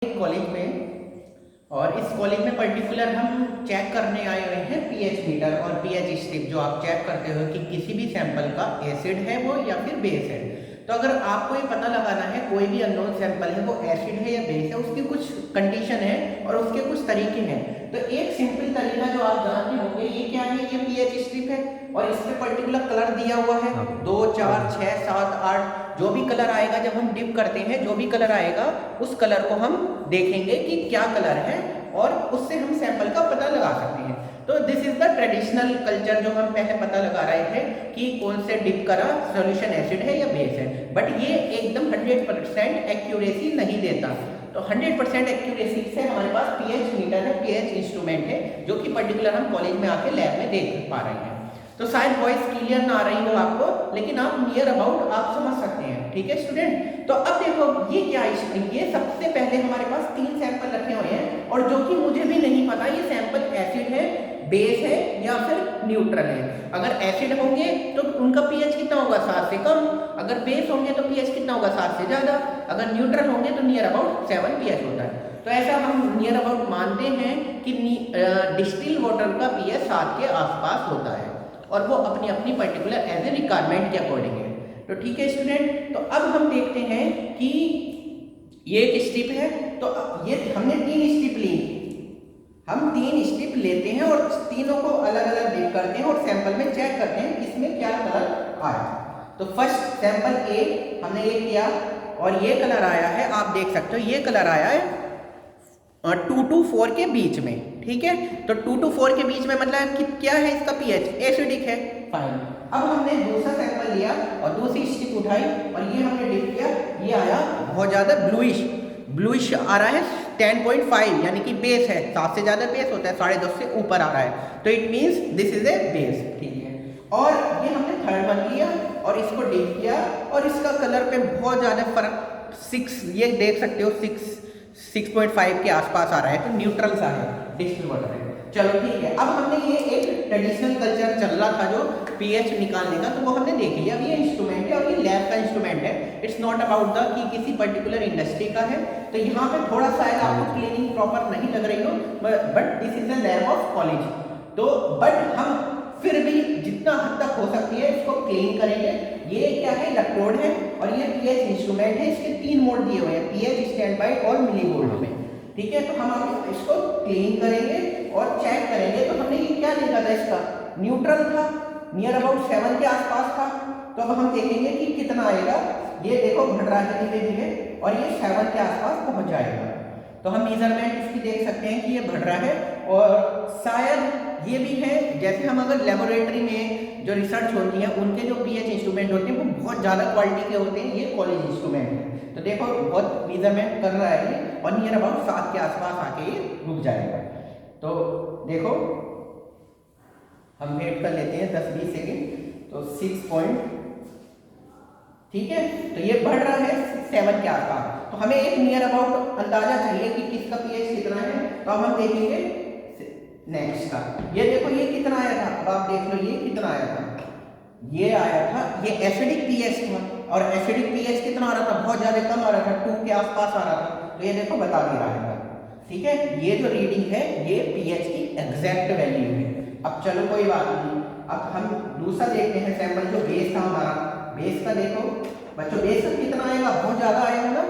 एक कॉलेज में, और इस कॉलेज में पर्टिकुलर हम चेक करने आए हुए हैं पीएच मीटर और पीएच स्ट्रिप, जो आप चेक करते हो कि किसी भी सैंपल का एसिड है वो या फिर बेस है। तो अगर आपको ये पता लगाना है कोई भी अननोन सैंपल है वो एसिड है या बेस है, उसकी कुछ कंडीशन है और उसके कुछ तरीके हैं। तो एक सिंपल तरीका जो आप जानते होंगे, ये क्या है, ये पीएच स्ट्रिप है और इस पे पर्टिकुलर कलर दिया हुआ है, 2 4 6 7 8, जो भी कलर आएगा जब हम डिप करते हैं, जो भी कलर आएगा उस कलर को हम देखेंगे कि क्या कलर है और उससे हम सैंपल का पता लगा सकते हैं। तो this is the traditional culture जो हम पहले पता लगा रहे थे कि कौन से डिप करा सॉल्यूशन एसिड है या बेस है, बट ये एकदम 100% एक्यूरेसी नहीं देता। तो 100% एक्यूरेसी से हमारे पास पीएच मीटर है, पीएच इंस्ट्रूमेंट है, जो कि पर्टिकुलर हम कॉलेज में आके लैब में देख पा रहे हैं। तो शायद वॉइस क्लियर ना आ रही हो आपको, लेकिन आप नियर अबाउट आप समझ सकते हैं। ठीक है स्टूडेंट, तो अब देखो ये क्या है, ये सबसे पहले हमारे पास 3 सैंपल रखे हुए हैं और जो कि मुझे भी नहीं पता ये सैंपल एसिड है, बेस है या फिर न्यूट्रल है। अगर एसिड होंगे तो उनका पीएच कितना होगा, 7 से कम। अगर बेस होंगे तो पीएच कितना होगा, 7 से ज्यादा। अगर न्यूट्रल होंगे तो नियर अबाउट 7 पीएच होता है। तो ऐसा हम नियर अबाउट मानते हैं कि डिस्टिल वाटर का पीएच 7 के आसपास होता है और वो अपनी अपनी पर्टिकुलर एज ए रिक्वायरमेंट के अकॉर्डिंग है। तो ठीक है स्टूडेंट, तो अब हम देखते हैं कि ये एक स्ट्रिप है, तो ये हमने 3 स्ट्रिप ली, हम 3 स्ट्रिप लेते हैं और तीनों को अलग अलग डिप करते हैं और सैंपल में चेक करते हैं इसमें क्या कलर आया। तो फर्स्ट सैंपल ए हमने ये किया और ये कलर आया है, आप देख सकते हो ये कलर आया है 2 to 4 के बीच में। ठीक है, तो 2 to 4 के बीच में मतलब कि क्या है, इसका पीएच एसिडिक है। फाइन, अब हमने दूसरा सैंपल लिया और दूसरी स्ट्रिप उठाई और ये हमने डिप किया, ये आया बहुत ज्यादा ब्लूइश आ रहा है 10.5, यानी कि बेस है, 7 से ज्यादा बेस होता है, 10.5 से ऊपर आ रहा है, तो it means this is a base. ठीक है, और ये हमने थर्ड वन लिया और इसको डिप किया और इसका कलर पे बहुत ज्यादा फर्क 6, ये देख सकते हो 6.5 के आसपास आ रहा है, तो न्यूट्रल सा है, डिस्टिल वाटर है। चलो ठीक है, अब हमने ये एक ट्रेडिशनल कल्चर चल रहा था जो पीएच निकालने का, तो वो हमने देख लिया। अब ये इंस्ट्रूमेंट है और ये लैब का इंस्ट्रूमेंट है, इट्स नॉट अबाउट द कि किसी पर्टिकुलर इंडस्ट्री का है। तो यहाँ पे थोड़ा सा आपको क्लीनिंग प्रॉपर नहीं लग रही हो, but this is the lab of college. तो बट हम फिर भी जितना हद तक हो सकती है इसको क्लीन करेंगे। ये क्या है, इलेक्ट्रोड है और ये पीएच इंस्ट्रूमेंट है, इसके 3 मोड दिए हुए हैं, पीएच, स्टैंड बाय और मिलीवोल्ट में। ठीक है, तो हम इसको क्लीन करेंगे और चेक करेंगे। तो हमने ये क्या लिखा था, इसका न्यूट्रल था, नियर अबाउट 7 के आसपास था। तो अब हम देखेंगे कि कितना आएगा, ये देखो घट रहा है धीरे धीरे और ये 7 के आसपास पहुंच जाएगा। तो हम मेजरमेंट इसकी देख सकते हैं कि ये बढ़ रहा है और शायद ये भी है, जैसे हम अगर लेबोरेटरी में जो रिसर्च होती है उनके जो पीएच इंस्ट्रूमेंट होते हैं वो बहुत ज़्यादा क्वालिटी के होते हैं, ये कॉलेज इंस्ट्रूमेंट है। तो देखो बहुत मेजरमेंट कर रहा है और नियर अबाउट 7 के आसपास आके ये रुक जाएगा। तो देखो हम वेट कर लेते हैं 10-20 सेकेंड, तो 6 ठीक है, तो ये बढ़ रहा है 7 के आसपास। तो हमें एक नियर अबाउट अंदाजा चाहिए कि किसका पीएच कितना है, तो अब हम देखेंगे नेक्स्ट का। ये देखो ये कितना आया था, अब आप देख लो ये कितना आया था, ये आया था, ये एसिडिक पीएच था और एसिडिक पीएच कितना आ रहा था, बहुत ज्यादा कम आ रहा था, 2 के आसपास आ रहा था। तो ये देखो बता दे रहा है। ठीक है, ये जो रीडिंग है ये पीएच की एग्जैक्ट वैल्यू है। अब चलो कोई बात नहीं, अब हम दूसरा देखते हैं सैंपल जो बेस था हमारा। बेस का देखो बच्चों, बेस का कितना आएगा, बहुत ज्यादा आएगा ना,